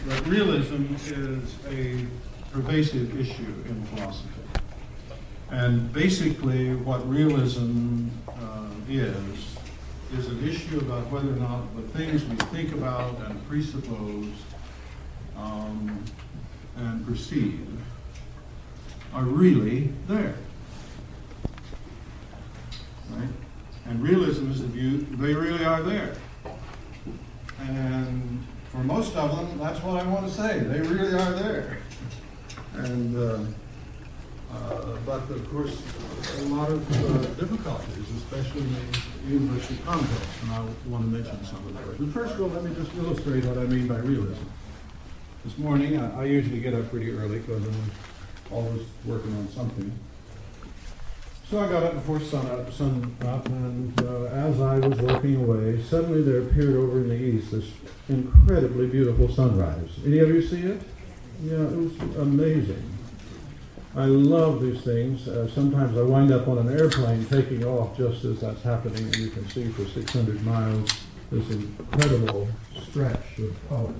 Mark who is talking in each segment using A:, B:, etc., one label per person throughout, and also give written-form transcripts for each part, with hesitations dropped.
A: that realism is a pervasive issue in philosophy. And basically what realism is an issue about whether or not the things we think about and presuppose and perceive are really there. Right? And realism is the view they really are there. And for most of them, that's what I want to say. They really are there. And but of course, a lot of difficulties, especially in the university context, and I want to mention some of those. But first of all, let me just illustrate what I mean by realism. This morning, I usually get up pretty early because I'm always working on something. So I got up before sun up, and as I was walking away, suddenly there appeared over in the east this incredibly beautiful sunrise. Any of you see it? Yeah, it was amazing. I love these things. Sometimes I wind up on an airplane taking off just as that's happening, and you can see for 600 miles this incredible stretch of color.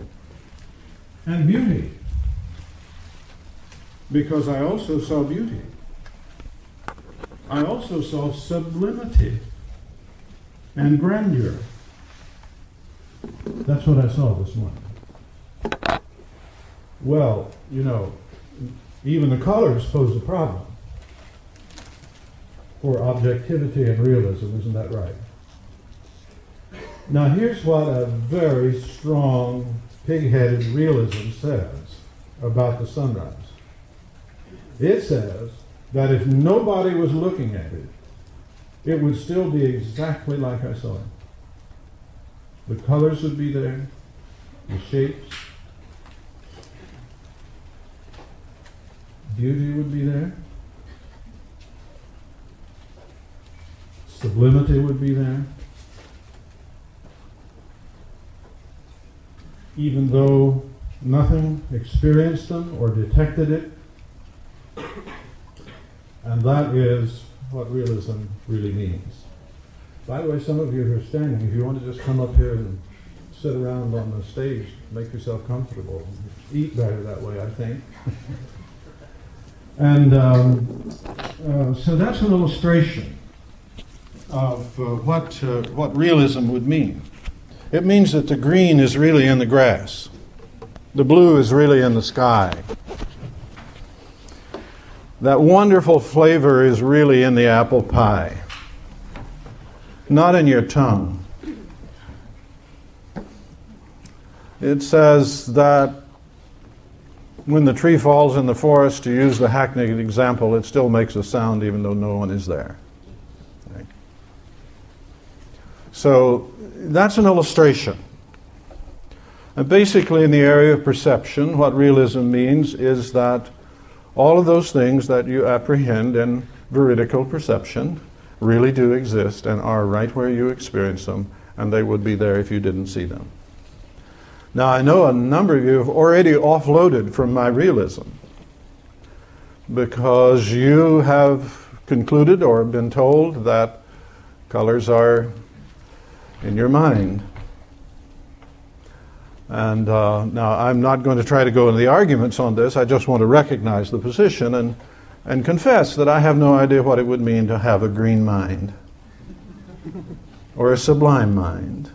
A: And beauty. Because I also saw beauty. I also saw sublimity and grandeur. That's what I saw this morning. Well, you know, even the colors pose a problem for objectivity and realism, isn't that right? Now here's what a very strong, pig-headed realism says about the sunrise. It says that if nobody was looking at it, it would still be exactly like I saw it. The colors would be there, the shapes, beauty would be there, sublimity would be there, even though nothing experienced them or detected it. And that is what realism really means. By the way, some of you who are standing, if you want to just come up here and sit around on the stage, make yourself comfortable. Eat better that way, I think. And so that's an illustration of what realism would mean. It means that the green is really in the grass. The blue is really in the sky. That wonderful flavor is really in the apple pie, not in your tongue. It says that when the tree falls in the forest, to use the hackneyed example, it still makes a sound even though no one is there. Okay. So that's an illustration. And basically in the area of perception, what realism means is that all of those things that you apprehend in veridical perception really do exist and are right where you experience them, and they would be there if you didn't see them. Now, I know a number of you have already offloaded from my realism because you have concluded or been told that colors are in your mind. And now I'm not going to try to go into the arguments on this. I just want to recognize the position and confess that I have no idea what it would mean to have a green mind or a sublime mind.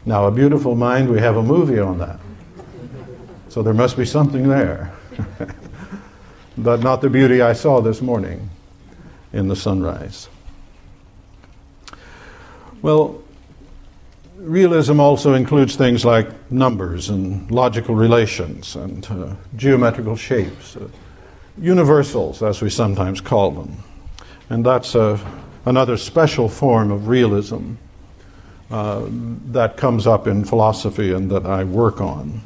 A: Now, a beautiful mind, we have a movie on that. So there must be something there. But not the beauty I saw this morning in the sunrise. Well, realism also includes things like numbers and logical relations and geometrical shapes, universals, as we sometimes call them. And that's another special form of realism that comes up in philosophy and that I work on.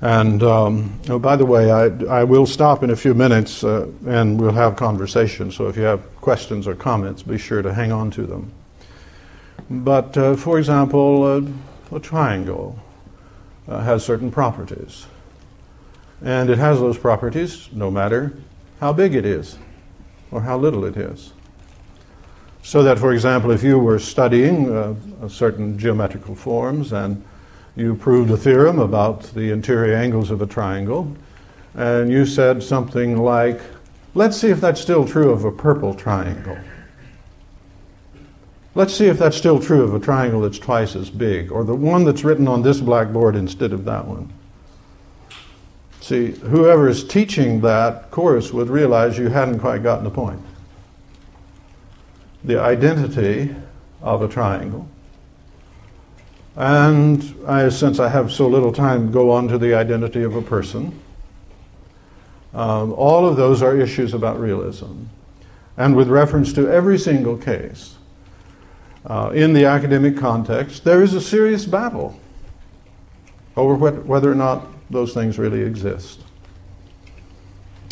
A: And oh, by the way, I will stop in a few minutes and we'll have conversation. So if you have questions or comments, be sure to hang on to them. But for example, a triangle has certain properties. And it has those properties no matter how big it is or how little it is. So that, for example, if you were studying certain geometrical forms and You proved a theorem about the interior angles of a triangle, and you said something like, let's see if that's still true of a purple triangle. Let's see if that's still true of a triangle that's twice as big, or the one that's written on this blackboard instead of that one. See, whoever is teaching that course would realize you hadn't quite gotten the point. The identity of a triangle. And since I have so little time, go on to the identity of a person. All of those are issues about realism. And with reference to every single case, in the academic context, there is a serious battle over whether or not those things really exist.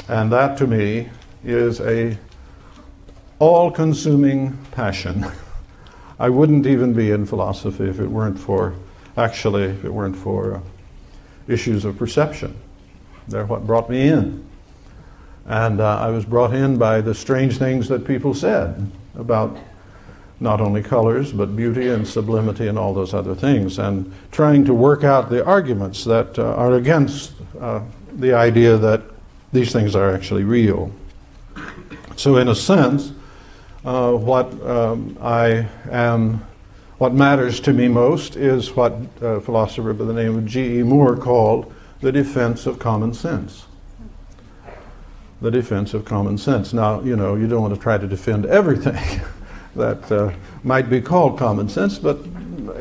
A: And that, to me, is a all-consuming passion. I wouldn't even be in philosophy if it weren't for issues of perception. They're what brought me in. And I was brought in by the strange things that people said about not only colors, but beauty and sublimity and all those other things, and trying to work out the arguments that are against the idea that these things are actually real. So in a sense, what matters to me most is what a philosopher by the name of G.E. Moore called the defense of common sense. The defense of common sense. Now, you don't want to try to defend everything that might be called common sense, but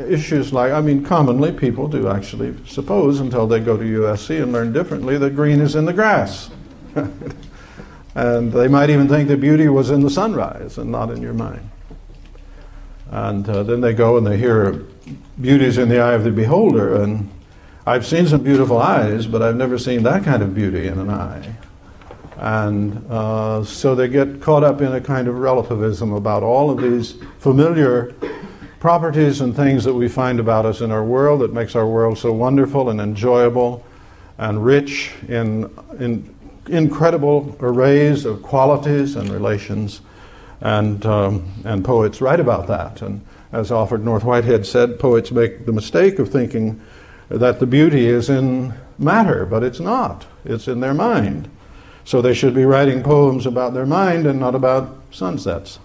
A: issues like, commonly people do actually suppose, until they go to USC and learn differently, that green is in the grass. And they might even think that beauty was in the sunrise and not in your mind. And then they go and they hear beauty's in the eye of the beholder, and I've seen some beautiful eyes, but I've never seen that kind of beauty in an eye. And so they get caught up in a kind of relativism about all of these familiar properties and things that we find about us in our world that makes our world so wonderful and enjoyable and rich in incredible arrays of qualities and relations. And poets write about that. And as Alfred North Whitehead said, poets make the mistake of thinking that the beauty is in matter, but it's not. It's in their mind. So they should be writing poems about their mind and not about sunsets.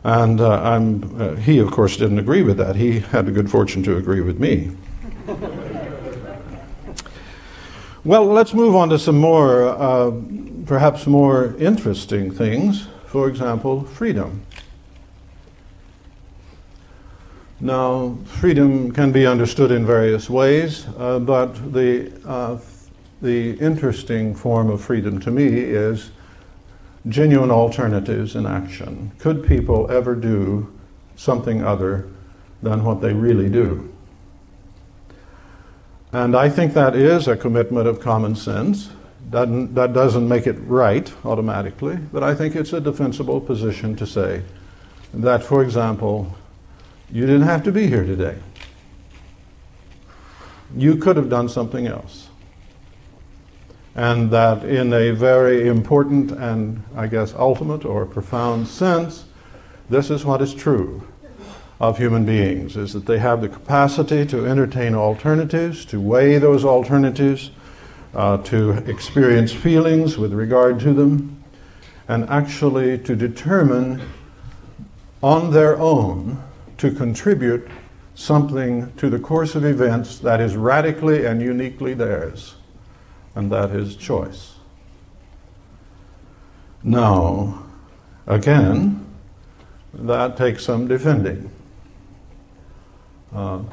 A: And he, of course, didn't agree with that. He had the good fortune to agree with me. Well, let's move on to some more, perhaps more interesting things. For example, freedom. Now, freedom can be understood in various ways, but the interesting form of freedom to me is genuine alternatives in action. Could people ever do something other than what they really do? And I think that is a commitment of common sense. That doesn't make it right automatically, but I think it's a defensible position to say that, for example, you didn't have to be here today. You could have done something else. And that in a very important and, I guess, ultimate or profound sense, this is what is true of human beings, is that they have the capacity to entertain alternatives, to weigh those alternatives, to experience feelings with regard to them, and actually to determine on their own to contribute something to the course of events that is radically and uniquely theirs. And that is choice. Now, again, that takes some defending.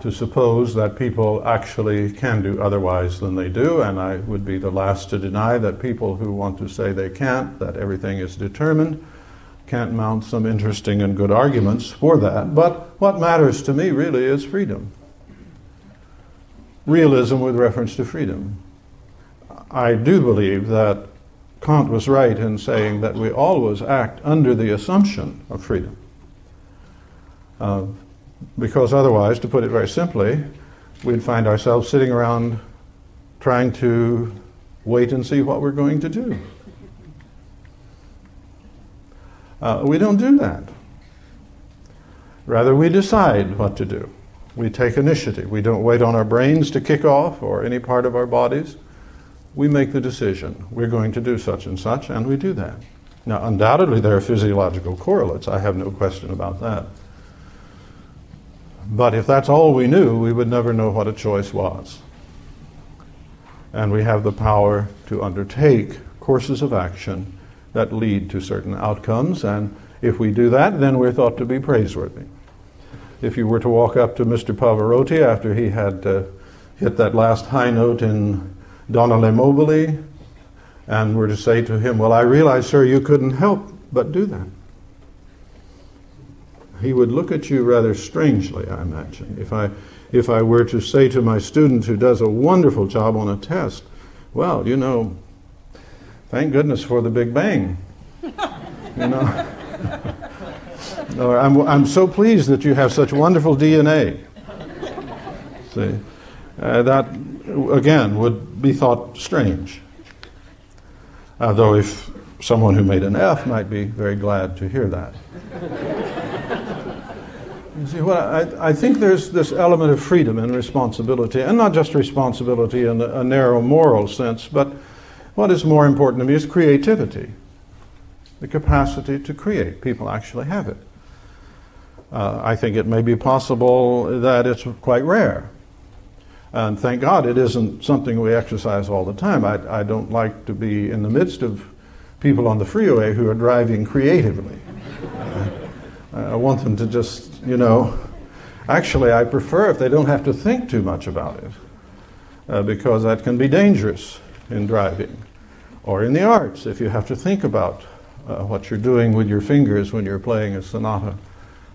A: To suppose that people actually can do otherwise than they do, and I would be the last to deny that people who want to say they can't, that everything is determined, can't mount some interesting and good arguments for that. But what matters to me really is freedom. Realism with reference to freedom. I do believe that Kant was right in saying that we always act under the assumption of freedom. Because otherwise, to put it very simply, we'd find ourselves sitting around trying to wait and see what we're going to do. We don't do that. Rather, we decide what to do. We take initiative. We don't wait on our brains to kick off or any part of our bodies. We make the decision. We're going to do such and such, and we do that. Now, undoubtedly, there are physiological correlates. I have no question about that. But if that's all we knew, we would never know what a choice was. And we have the power to undertake courses of action that lead to certain outcomes, and if we do that, then we're thought to be praiseworthy. If you were to walk up to Mr. Pavarotti after he had hit that last high note in Donna Le Mobile, and were to say to him, well, I realize, sir, you couldn't help but do that. He would look at you rather strangely, I imagine. If I were to say to my student who does a wonderful job on a test, well, you know, thank goodness for the Big Bang. You know? Or I'm so pleased that you have such wonderful DNA. See, that, again, would be thought strange. Though if someone who made an F might be very glad to hear that. You see, I think there's this element of freedom and responsibility, and not just responsibility in a narrow moral sense, but what is more important to me is creativity. The capacity to create. People actually have it. I think it may be possible that it's quite rare. And thank God it isn't something we exercise all the time. I don't like to be in the midst of people on the freeway who are driving creatively. I want them to just, you know, actually I prefer if they don't have to think too much about it, because that can be dangerous in driving. Or in the arts, if you have to think about what you're doing with your fingers when you're playing a sonata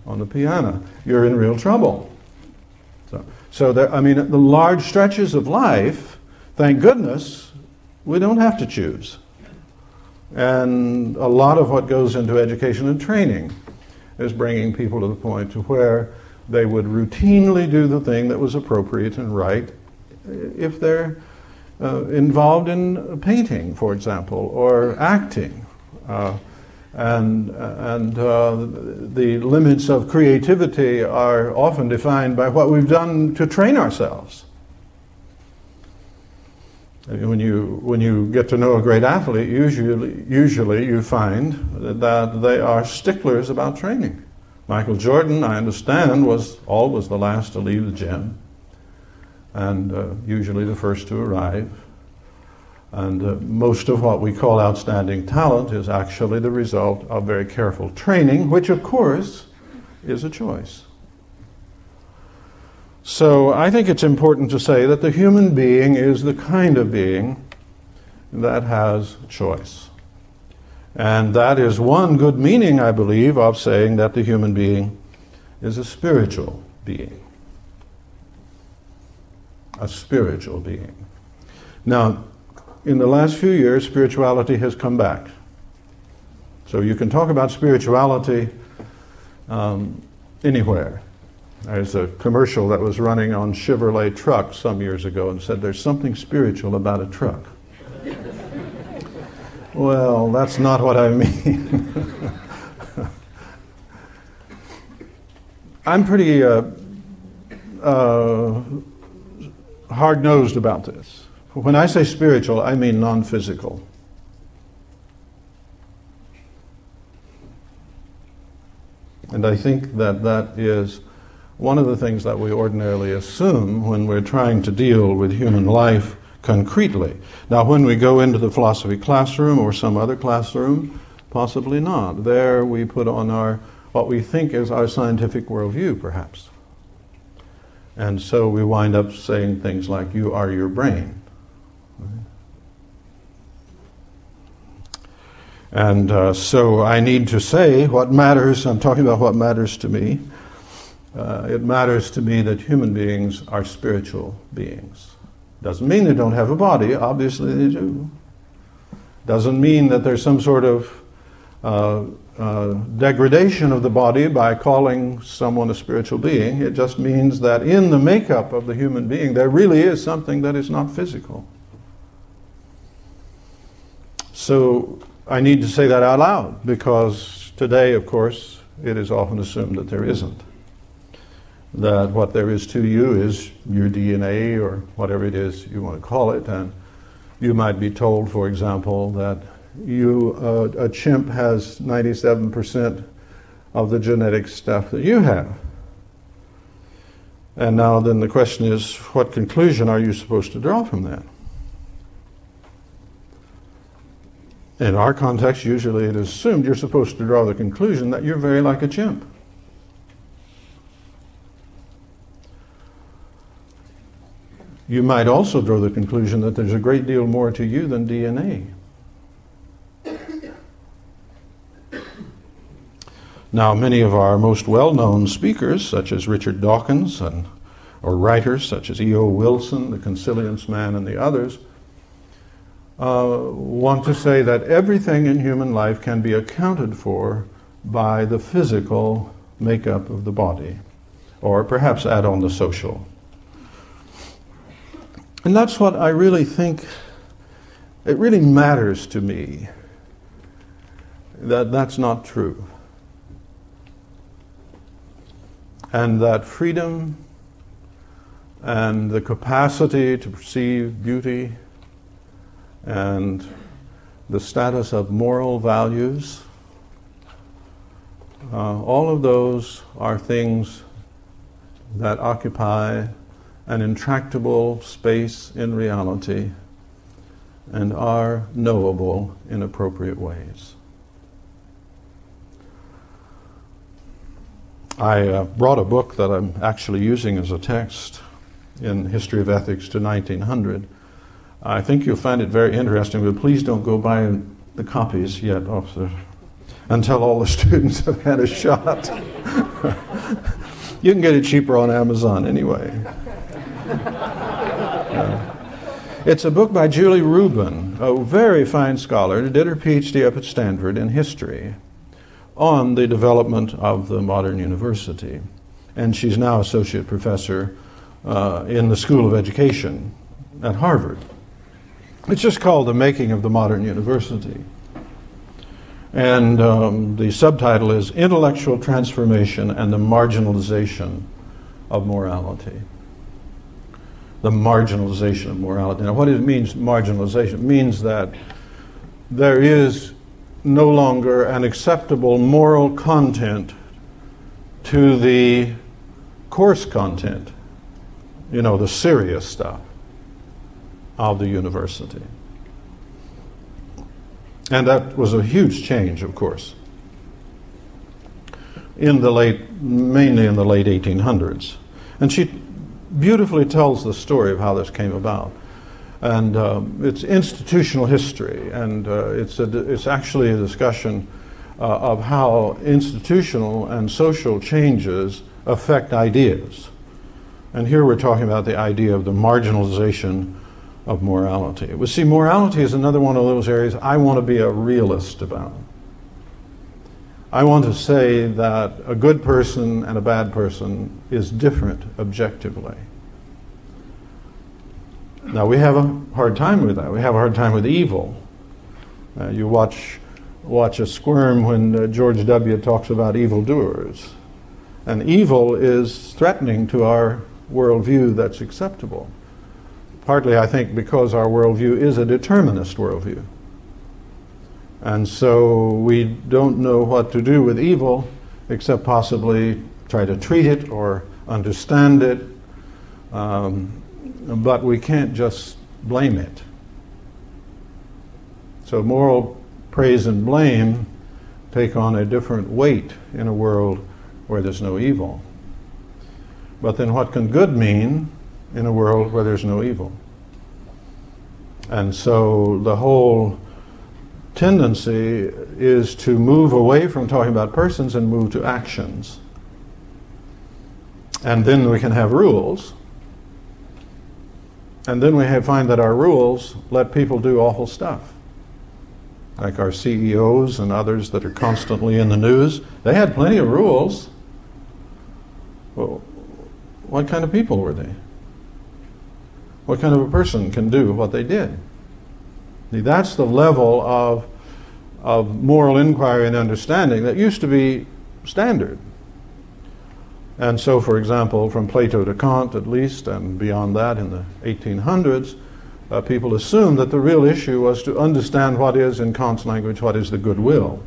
A: on the piano, you're in real trouble. So there, I mean, the large stretches of life, thank goodness, we don't have to choose. And a lot of what goes into education and training is bringing people to the point to where they would routinely do the thing that was appropriate and right if they're involved in painting, for example, or acting. And the limits of creativity are often defined by what we've done to train ourselves. When you get to know a great athlete, usually you find that they are sticklers about training. Michael Jordan, I understand, was always the last to leave the gym, and usually the first to arrive. And most of what we call outstanding talent is actually the result of very careful training, which of course is a choice. So I think it's important to say that the human being is the kind of being that has choice. And that is one good meaning, I believe, of saying that the human being is a spiritual being. A spiritual being. Now, in the last few years, spirituality has come back. So you can talk about spirituality anywhere. There's a commercial that was running on Chevrolet trucks some years ago and said, there's something spiritual about a truck. Well, that's not what I mean. I'm pretty hard-nosed about this. When I say spiritual, I mean non-physical. And I think that that is one of the things that we ordinarily assume when we're trying to deal with human life concretely. Now, when we go into the philosophy classroom or some other classroom, possibly not. There we put on what we think is our scientific worldview, perhaps. And so we wind up saying things like, you are your brain. And so I need to say what matters. I'm talking about what matters to me. It matters to me that human beings are spiritual beings. Doesn't mean they don't have a body. Obviously they do. Doesn't mean that there's some sort of degradation of the body by calling someone a spiritual being. It just means that in the makeup of the human being there really is something that is not physical. So I need to say that out loud, because today, of course, it is often assumed that there isn't. that what there is to you is your DNA or whatever it is you want to call it, and you might be told, for example, that a chimp has 97% of the genetic stuff that you have. And now then the question is, what conclusion are you supposed to draw from that? In our context, usually it is assumed you're supposed to draw the conclusion that you're very like a chimp. You might also draw the conclusion that there's a great deal more to you than DNA. Now, many of our most well-known speakers, such as Richard Dawkins, or writers such as E.O. Wilson, the Consilience Man, and the others, want to say that everything in human life can be accounted for by the physical makeup of the body, or perhaps add on the social. And that's what I really think, it really matters to me that that's not true. And that freedom and the capacity to perceive beauty and the status of moral values, all of those are things that occupy an intractable space in reality and are knowable in appropriate ways. I brought a book that I'm actually using as a text in History of Ethics to 1900. I think you'll find it very interesting, but please don't go buy the copies yet, officer, until all the students have had a shot. You can get it cheaper on Amazon anyway. It's a book by Julie Rubin, a very fine scholar who did her PhD up at Stanford in history on the development of the modern university. And she's now associate professor in the School of Education at Harvard. It's just called The Making of the Modern University. And the subtitle is Intellectual Transformation and the Marginalization of Morality. The marginalization of morality. Now, what it means, marginalization? It means that there is no longer an acceptable moral content to the coarse content, the serious stuff of the university. And that was a huge change, of course, mainly in the late 1800s. And she beautifully tells the story of how this came about. And it's institutional history, and it's actually a discussion of how institutional and social changes affect ideas. And here we're talking about the idea of the marginalization of morality. Well, see, morality is another one of those areas I want to be a realist about. I want to say that a good person and a bad person is different objectively. Now, we have a hard time with that. We have a hard time with evil. You watch a squirm when George W. talks about evildoers. And evil is threatening to our worldview that's acceptable. Partly, I think, because our worldview is a determinist worldview. And so we don't know what to do with evil except possibly try to treat it or understand it. But we can't just blame it. So moral praise and blame take on a different weight in a world where there's no evil. But then what can good mean in a world where there's no evil? And so the whole tendency is to move away from talking about persons and move to actions. And then we can have rules. And then we find that our rules let people do awful stuff. Like our CEOs and others that are constantly in the news. They had plenty of rules. Well, what kind of people were they? What kind of a person can do what they did? See, that's the level of moral inquiry and understanding that used to be standard. And so, for example, from Plato to Kant at least, and beyond that in the 1800s, people assumed that the real issue was to understand what is, in Kant's language, what is the good will,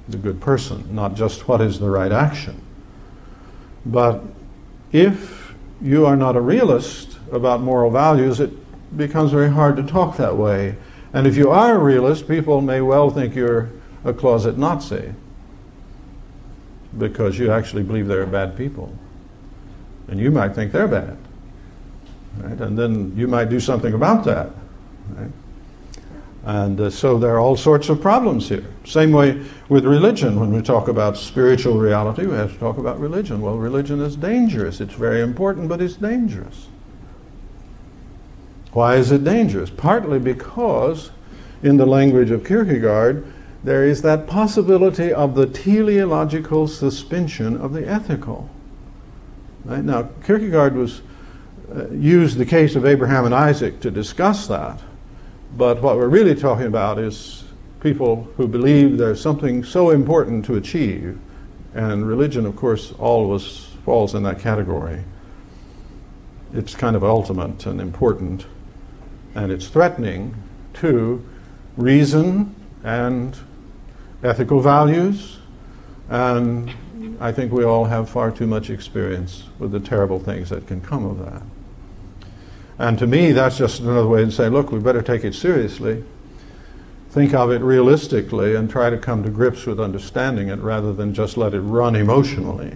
A: the good person, not just what is the right action. But if you are not a realist about moral values, it becomes very hard to talk that way. And if you are a realist, people may well think you're a closet Nazi because you actually believe they're bad people. And you might think they're bad. Right? And then you might do something about that. Right? And so there are all sorts of problems here. Same way with religion. When we talk about spiritual reality, we have to talk about religion. Well, religion is dangerous. It's very important, but it's dangerous. Why is it dangerous? Partly because, in the language of Kierkegaard, there is that possibility of the teleological suspension of the ethical. Right? Now, Kierkegaard used the case of Abraham and Isaac to discuss that, but what we're really talking about is people who believe there's something so important to achieve, and religion, of course, always falls in that category. It's kind of ultimate and important, and it's threatening to reason and ethical values, and I think we all have far too much experience with the terrible things that can come of that. And to me, that's just another way to say, look, we better take it seriously, think of it realistically, and try to come to grips with understanding it rather than just let it run emotionally.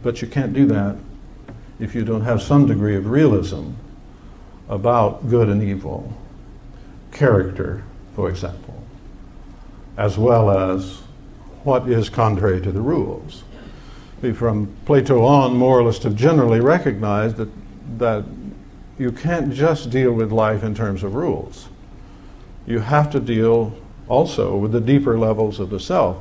A: But you can't do that if you don't have some degree of realism about good and evil, character, for example, as well as what is contrary to the rules. From Plato on, moralists have generally recognized that you can't just deal with life in terms of rules. You have to deal also with the deeper levels of the self.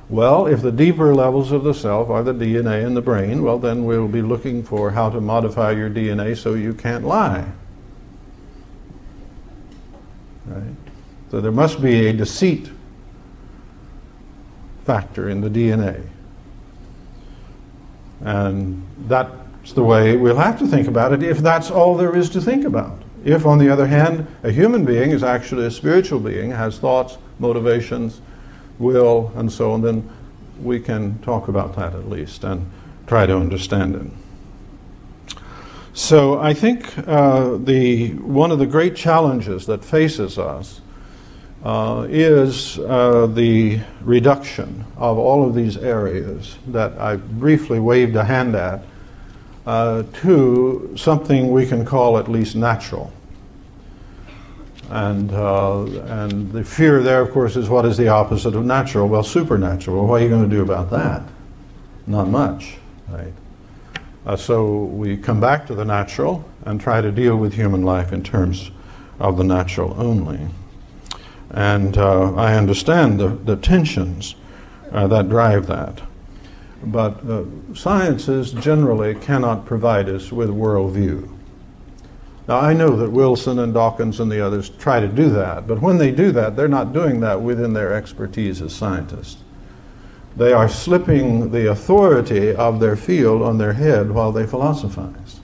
A: Well, if the deeper levels of the self are the DNA in the brain, well, then we'll be looking for how to modify your DNA so you can't lie. Right? So there must be a deceit factor in the DNA. And that's the way we'll have to think about it if that's all there is to think about. If, on the other hand, a human being is actually a spiritual being, has thoughts, motivations, will, and so on, then we can talk about that at least and try to understand it. So I think one of the great challenges that faces us is the reduction of all of these areas that I briefly waved a hand at to something we can call at least natural. And the fear there, of course, is what is the opposite of natural? Well, supernatural. Well, what are you going to do about that? Not much, right? So we come back to the natural and try to deal with human life in terms of the natural only. And I understand the tensions that drive that. But sciences generally cannot provide us with worldview. Now, I know that Wilson and Dawkins and the others try to do that, but when they do that, they're not doing that within their expertise as scientists. They are slipping the authority of their field on their head while they philosophize.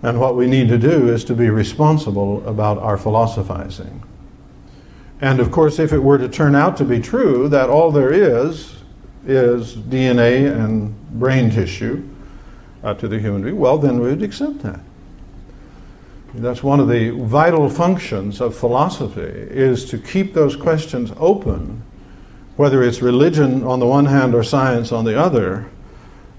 A: And what we need to do is to be responsible about our philosophizing. And of course, if it were to turn out to be true that all there is DNA and brain tissue to the human being, well, then we would accept that. That's one of the vital functions of philosophy, is to keep those questions open, whether it's religion on the one hand or science on the other,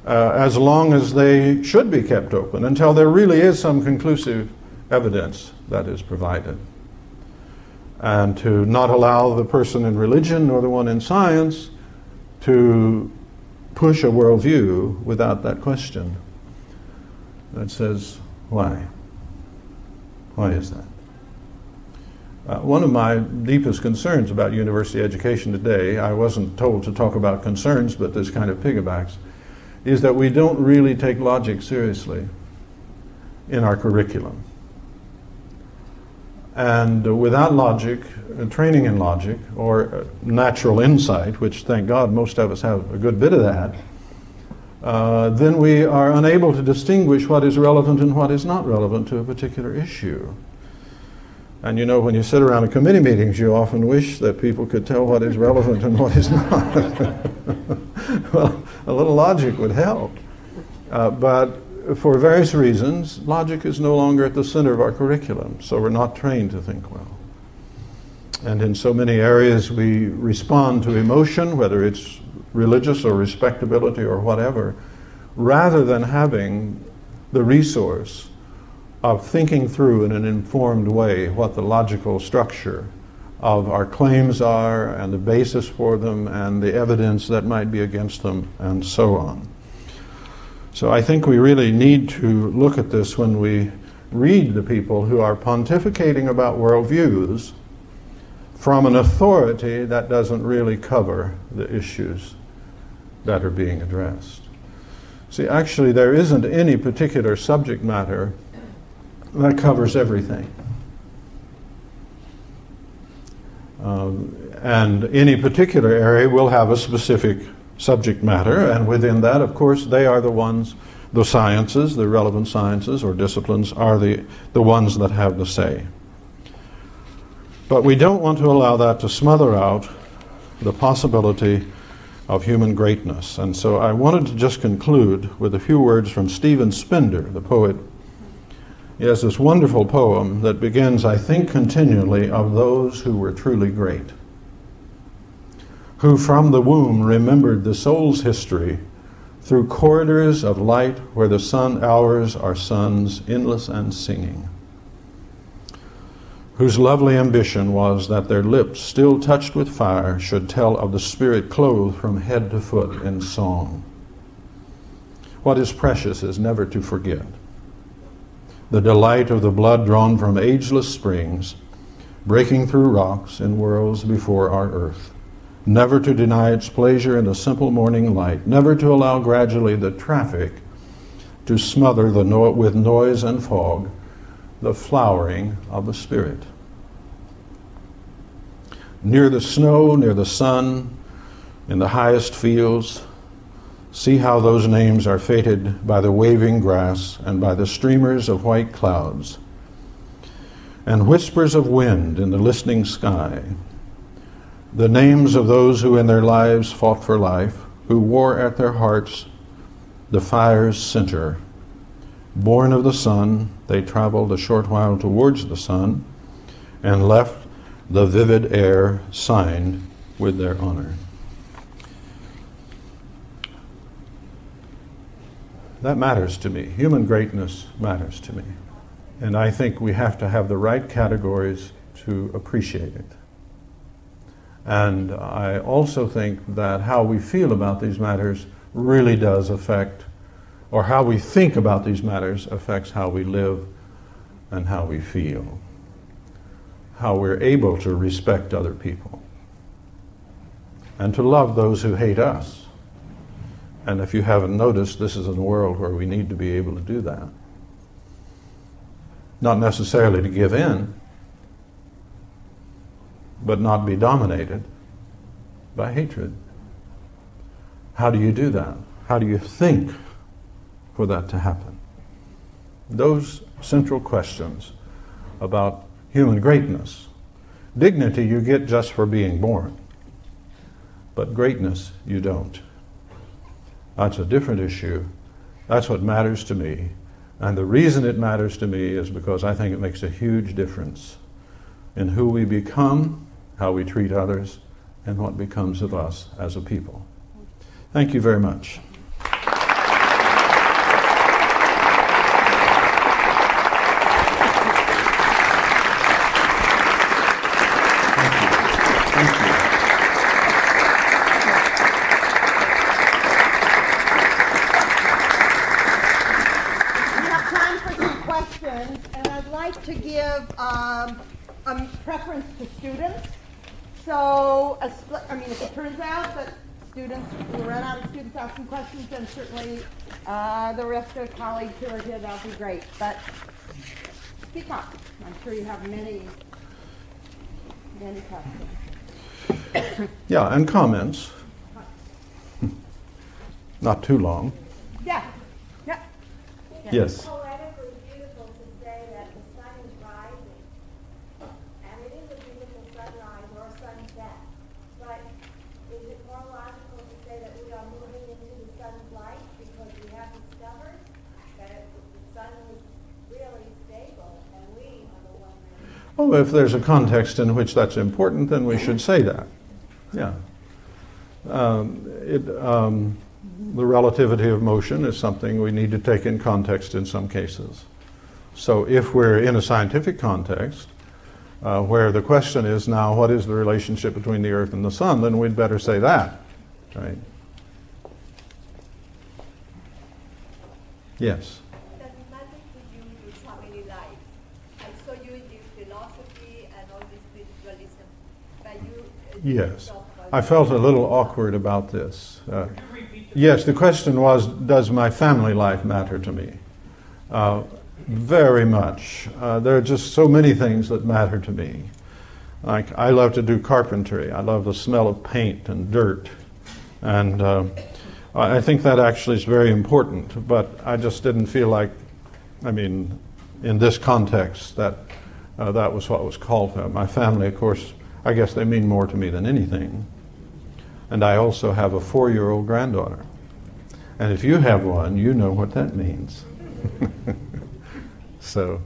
A: as long as they should be kept open, until there really is some conclusive evidence that is provided. And to not allow the person in religion or the one in science to push a worldview without that question that says, why? Why is that? One of my deepest concerns about university education today, I wasn't told to talk about concerns, but this kind of piggybacks, is that we don't really take logic seriously in our curriculum. And without logic, training in logic, or natural insight, which thank God most of us have a good bit of that, then we are unable to distinguish what is relevant and what is not relevant to a particular issue. And you know, when you sit around in committee meetings, you often wish that people could tell what is relevant and what is not. Well, a little logic would help. But for various reasons, logic is no longer at the center of our curriculum, so we're not trained to think well. And in so many areas we respond to emotion, whether it's religious or respectability or whatever, rather than having the resource of thinking through in an informed way what the logical structure of our claims are and the basis for them and the evidence that might be against them and so on. So I think we really need to look at this when we read the people who are pontificating about worldviews from an authority that doesn't really cover the issues that are being addressed. See, actually there isn't any particular subject matter that covers everything. And any particular area will have a specific subject matter, and within that, of course, they are the ones, the sciences, the relevant sciences or disciplines are the ones that have the say. But we don't want to allow that to smother out the possibility of human greatness. And so I wanted to just conclude with a few words from Stephen Spender, the poet. He has this wonderful poem that begins, I think continually of those who were truly great, who from the womb remembered the soul's history through corridors of light where the sun hours are suns, endless and singing, whose lovely ambition was that their lips, still touched with fire, should tell of the spirit clothed from head to foot in song. What is precious is never to forget the delight of the blood drawn from ageless springs, breaking through rocks in worlds before our earth. Never to deny its pleasure in the simple morning light, never to allow gradually the traffic to smother with noise and fog the flowering of the Spirit. Near the snow, near the sun, in the highest fields, see how those names are fated by the waving grass and by the streamers of white clouds, and whispers of wind in the listening sky, the names of those who in their lives fought for life, who wore at their hearts the fire's center. Born of the sun, they traveled a short while towards the sun and left the vivid air signed with their honor. That matters to me. Human greatness matters to me. And I think we have to have the right categories to appreciate it. And I also think that how we feel about these matters really does affect, or how we think about these matters affects how we live and how we feel, how we're able to respect other people and to love those who hate us. And if you haven't noticed, this is a world where we need to be able to do that. Not necessarily to give in, but not be dominated by hatred. How do you do that? How do you think for that to happen? Those central questions about human greatness. Dignity you get just for being born, but greatness you don't. That's a different issue. That's what matters to me. And the reason it matters to me is because I think it makes a huge difference in who we become, how we treat others, and what becomes of us as a people. Thank you very much.
B: To give a preference to students. So, if it turns out that students, we run out of students asking questions, then certainly the rest of the colleagues who are here, that'll be great. But speak up. I'm sure you have many questions.
A: Yeah, and comments. Not too long.
B: Yeah. Yeah.
A: Yes.
C: It's poetically beautiful to say that the sun is rising, and it is a beautiful sunrise or sunset. But is it more logical to say that we are moving into the sun's light because we have discovered that the sun is really stable, and we are the ones that...
A: Oh, if there's a context in which that's important, then we should say that. Yeah. The relativity of motion is something we need to take in context in some cases. So if we're in a scientific context, where the question is now, what is the relationship between the Earth and the Sun, then we'd better say that, right? Yes?
D: Does it matter to you with how many lives? I saw you in philosophy and all this spiritualism, but you...
A: Yes. I felt a little awkward about this. Yes, the question was, does my family life matter to me? Very much. There are just so many things that matter to me. Like, I love to do carpentry. I love the smell of paint and dirt. And I think that actually is very important, but I just didn't feel like, I mean, in this context, that that was what was called for. My family, of course, I guess they mean more to me than anything. And I also have a 4-year-old granddaughter. And if you have one, you know what that means. So,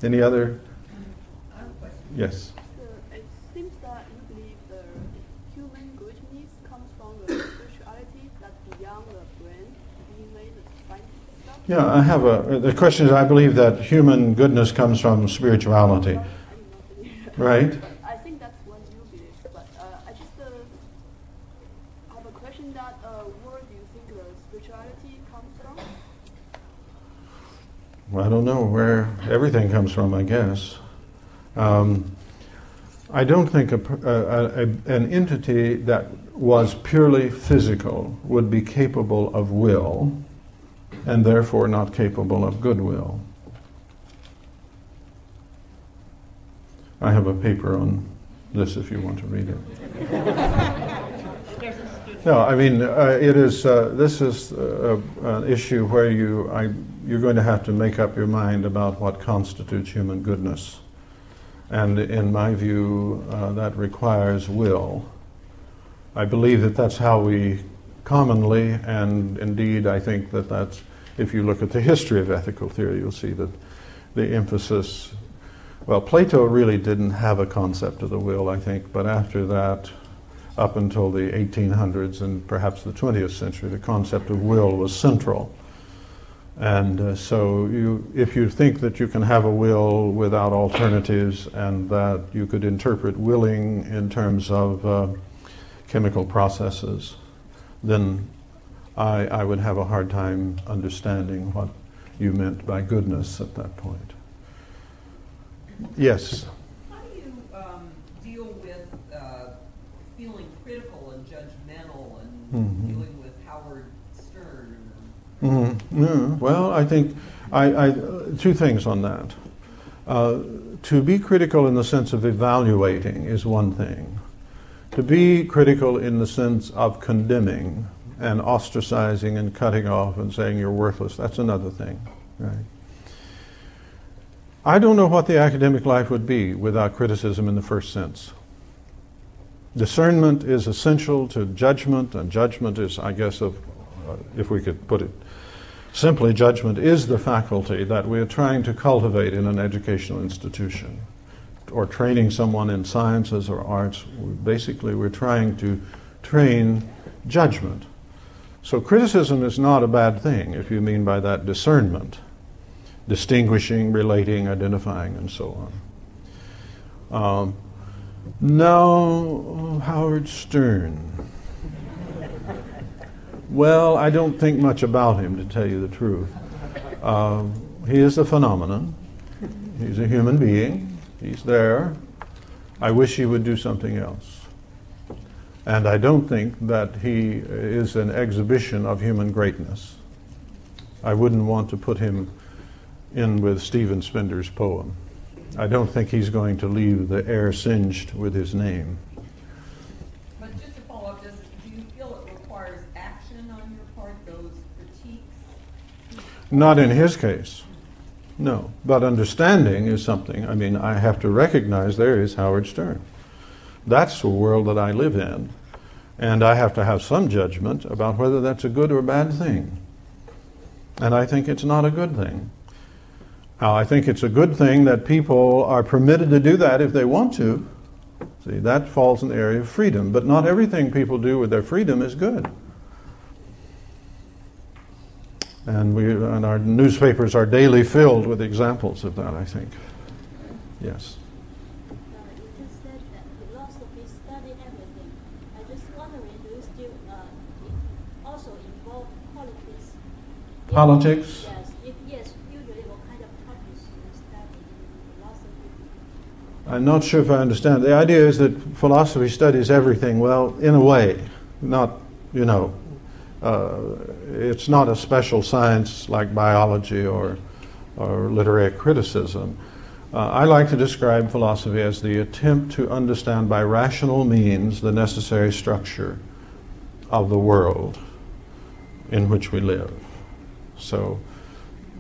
A: any other?
E: I have a question.
A: Yes.
E: It seems that you believe the human goodness comes from the spirituality that's beyond the brain, being made of scientific stuff.
A: Yeah, I have the question is, I believe that human goodness comes from spirituality.
E: I do not believe.
A: Right?
E: I think that's what you believe, but I just have a question that where do you think the spirituality comes from?
A: Well, I don't know where everything comes from, I guess. I don't think an entity that was purely physical would be capable of will, and therefore not capable of goodwill. I have a paper on this if you want to read it. No, I mean, it is. This is an issue where you're going to have to make up your mind about what constitutes human goodness, and in my view, that requires will. I believe that that's how we commonly, and indeed, I think that that's. If you look at the history of ethical theory, you'll see that the emphasis. Well, Plato really didn't have a concept of the will, I think, but after that, up until the 1800s and perhaps the 20th century, the concept of will was central. And so if you think that you can have a will without alternatives and that you could interpret willing in terms of chemical processes, then I would have a hard time understanding what you meant by goodness at that point. Yes?
F: How do you deal with feeling critical and judgmental and dealing with Howard Stern?
A: Well, I think I two things on that. To be critical in the sense of evaluating is one thing. To be critical in the sense of condemning and ostracizing and cutting off and saying you're worthless, that's another thing, right? I don't know what the academic life would be without criticism in the first sense. Discernment is essential to judgment, and judgment is, I guess, if we could put it simply, judgment is the faculty that we are trying to cultivate in an educational institution or training someone in sciences or arts. Basically, we're trying to train judgment. So criticism is not a bad thing, if you mean by that discernment. Distinguishing, relating, identifying, and so on. Now, Howard Stern. Well, I don't think much about him, to tell you the truth. He is a phenomenon. He's a human being. He's there. I wish he would do something else. And I don't think that he is an exhibition of human greatness. I wouldn't want to put him in with Stephen Spender's poem. I don't think he's going to leave the air singed with his name.
F: But just to follow up, do you feel it requires action on your part, those critiques?
A: Not in his case, no. But understanding is something. I mean, I have to recognize there is Howard Stern. That's the world that I live in. And I have to have some judgment about whether that's a good or bad thing. And I think it's not a good thing. Now, I think it's a good thing that people are permitted to do that if they want to. See, that falls in the area of freedom. But not everything people do with their freedom is good. And our newspapers are daily filled with examples of that, I think. Yes.
G: You just said that philosophy study everything. I just wondering, do you still also involve politics?
A: Politics?
G: Yes. If yes, usually what kind of topics you study in philosophy?
A: I'm not sure if I understand. The idea is that philosophy studies everything. Well, in a way, not, it's not a special science like biology or literary criticism. I like to describe philosophy as the attempt to understand by rational means the necessary structure of the world in which we live. So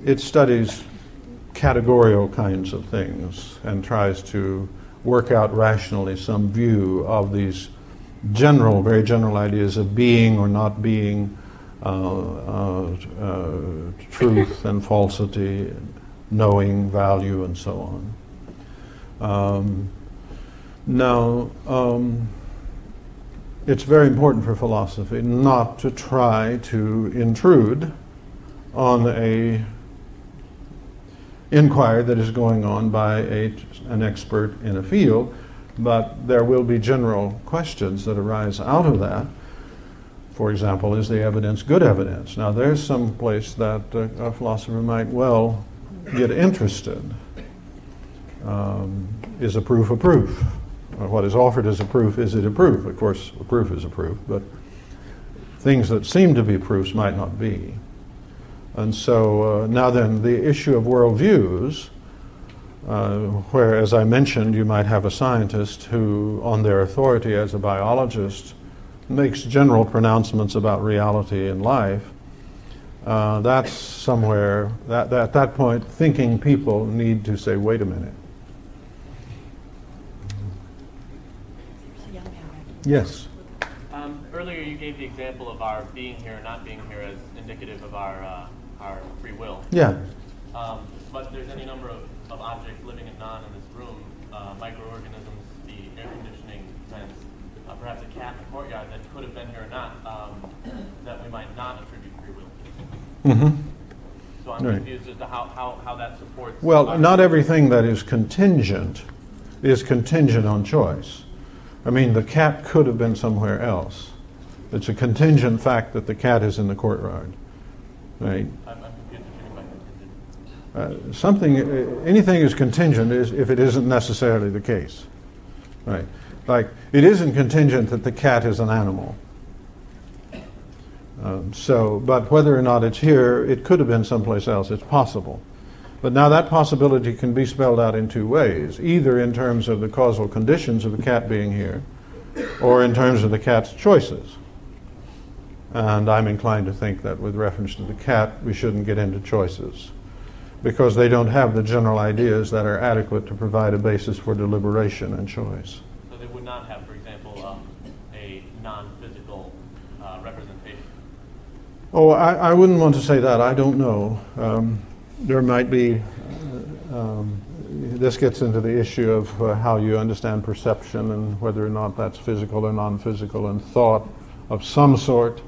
A: it studies categorical kinds of things and tries to work out rationally some view of these very general ideas of being or not being, truth and falsity, knowing, value, and so on. It's very important for philosophy not to try to intrude on an inquiry that is going on by an expert in a field, but there will be general questions that arise out of that. For example, is the evidence good evidence? Now, there's some place that a philosopher might well get interested. Is a proof a proof? What is offered as a proof, is it a proof? Of course, a proof is a proof, but things that seem to be proofs might not be. And so now then, the issue of worldviews, where, as I mentioned, you might have a scientist who, on their authority as a biologist, makes general pronouncements about reality in life. That's somewhere, at that point, thinking people need to say, wait a minute. Yes.
H: Earlier you gave the example of our being here or not being here as indicative of our free will.
A: Yeah.
H: But there's any number of objects living and non in this room, microorganisms, the air conditioning vents, perhaps a cat in the courtyard that could have been here or not, that we might not attribute free will.
A: Mm-hmm.
H: So I'm
A: Right.
H: confused as to how that supports.
A: Well, not everything that is contingent on choice. I mean, the cat could have been somewhere else. It's a contingent fact that the cat is in the courtyard, right?
H: I'm confused what you mean by contingent.
A: Anything is contingent if it isn't necessarily the case, right? Like, it isn't contingent that the cat is an animal. But whether or not it's here, it could have been someplace else. It's possible. But now that possibility can be spelled out in two ways, either in terms of the causal conditions of the cat being here, or in terms of the cat's choices. And I'm inclined to think that with reference to the cat, we shouldn't get into choices, because they don't have the general ideas that are adequate to provide a basis for deliberation and choice.
H: So they would not have, for example, a non-physical representation.
A: Oh, I wouldn't want to say that. I don't know. There might be, this gets into the issue of how you understand perception and whether or not that's physical or non-physical, and thought of some sort.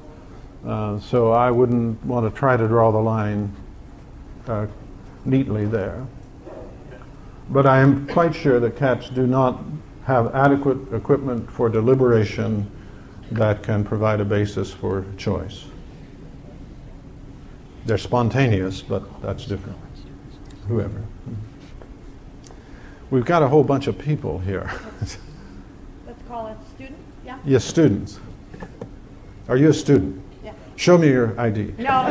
A: So I wouldn't want to try to draw the line neatly there. But I am quite sure that cats do not have adequate equipment for deliberation that can provide a basis for choice. They're spontaneous, but that's different. Whoever. We've got a whole bunch of people here.
B: Let's call it student, yeah?
A: Yes, students. Are you a student?
B: Yeah.
A: Show me your ID.
B: No.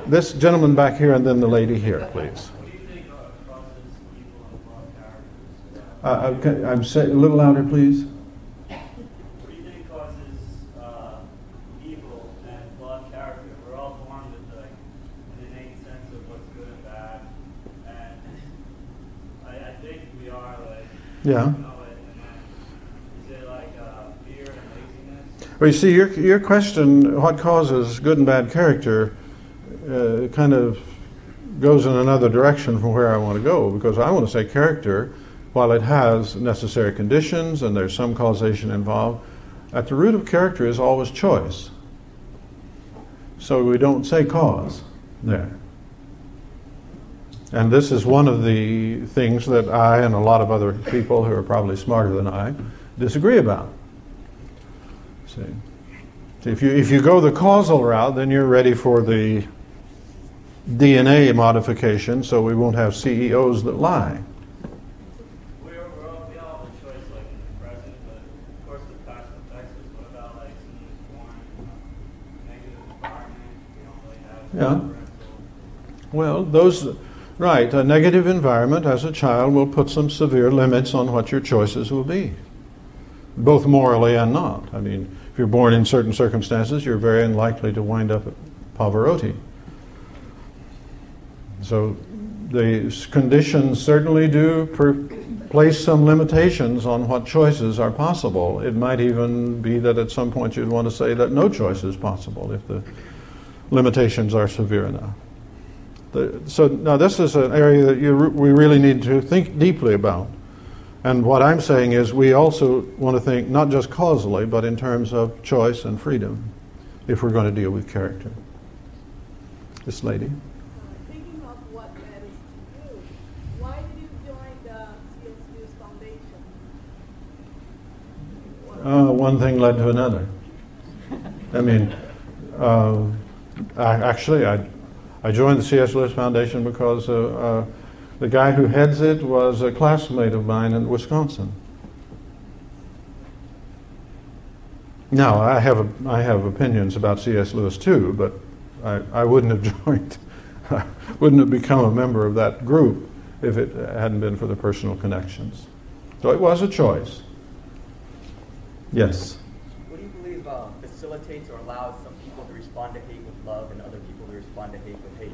A: this gentleman back here and then the lady here, please.
I: What do you think causes evil and flawed characters?
A: I'm saying a little louder, please.
I: What do you think causes evil and flawed character? We're all born with like an innate sense of what's good and bad, and I think we are like,
A: Yeah.
I: you know, is it like fear and laziness?
A: Well, you see, your question, what causes good and bad character, kind of goes in another direction from where I want to go, because I want to say character, while it has necessary conditions and there's some causation involved, at the root of character is always choice. So we don't say cause there. And this is one of the things that I and a lot of other people who are probably smarter than I disagree about. See, if you go the causal route, then you're ready for the DNA modification, so we won't have CEOs that lie.
I: We all have a choice like in the present, but of course the past affects us. What about like someone who's born in a negative environment? We don't really have parental.
A: Well, right, a negative environment as a child will put some severe limits on what your choices will be, both morally and not. I mean, if you're born in certain circumstances, you're very unlikely to wind up at Pavarotti. So the conditions certainly do place some limitations on what choices are possible. It might even be that at some point you'd want to say that no choice is possible if the limitations are severe enough. So now this is an area that we really need to think deeply about. And what I'm saying is we also want to think not just causally, but in terms of choice and freedom, if we're going to deal with character. This lady.
E: Thinking of what matters to you, why did you join the C.S. Lewis Foundation?
A: One thing led to another. I mean, I joined the C.S. Lewis Foundation because the guy who heads it was a classmate of mine in Wisconsin. Now, I have opinions about C.S. Lewis too, but I wouldn't have joined, I wouldn't have become a member of that group if it hadn't been for the personal connections. So it was a choice. Yes?
J: What do you believe facilitates or allows some people to respond to hate with love and other people to respond to hate with hate?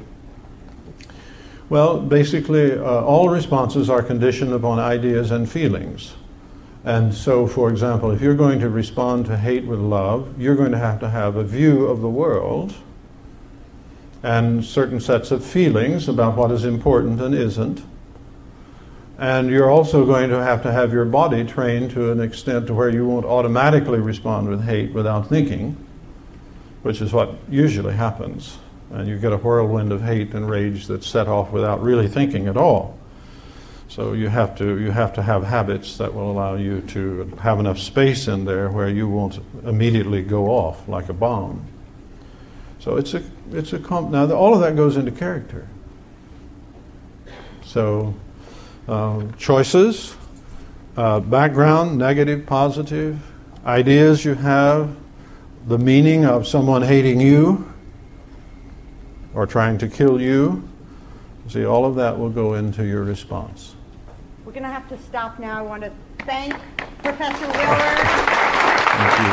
A: Well, basically, all responses are conditioned upon ideas and feelings. And so, for example, if you're going to respond to hate with love, you're going to have a view of the world and certain sets of feelings about what is important and isn't. And you're also going to have your body trained to an extent to where you won't automatically respond with hate without thinking, which is what usually happens. And you get a whirlwind of hate and rage that's set off without really thinking at all. So you have to have habits that will allow you to have enough space in there where you won't immediately go off like a bomb. So now all of that goes into character. So choices, background, negative, positive, ideas you have, the meaning of someone hating you or trying to kill you. See, all of that will go into your response.
B: We're going to have to stop now. I want to thank Professor Willard.
A: Thank you.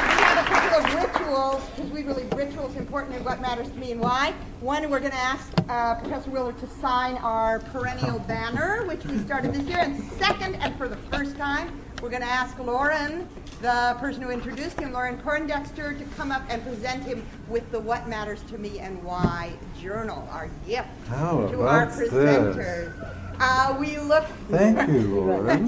B: We have a couple of rituals, because rituals are important in what matters to me and why. One, we're going to ask Professor Willard to sign our perennial banner, which we started this year. And second, and for the first time, we're going to ask Lauren, the person who introduced him, Lauren Korndexter, to come up and present him with the What Matters to Me and Why journal, our gift to our presenters. We look.
A: Thank you, Lauren.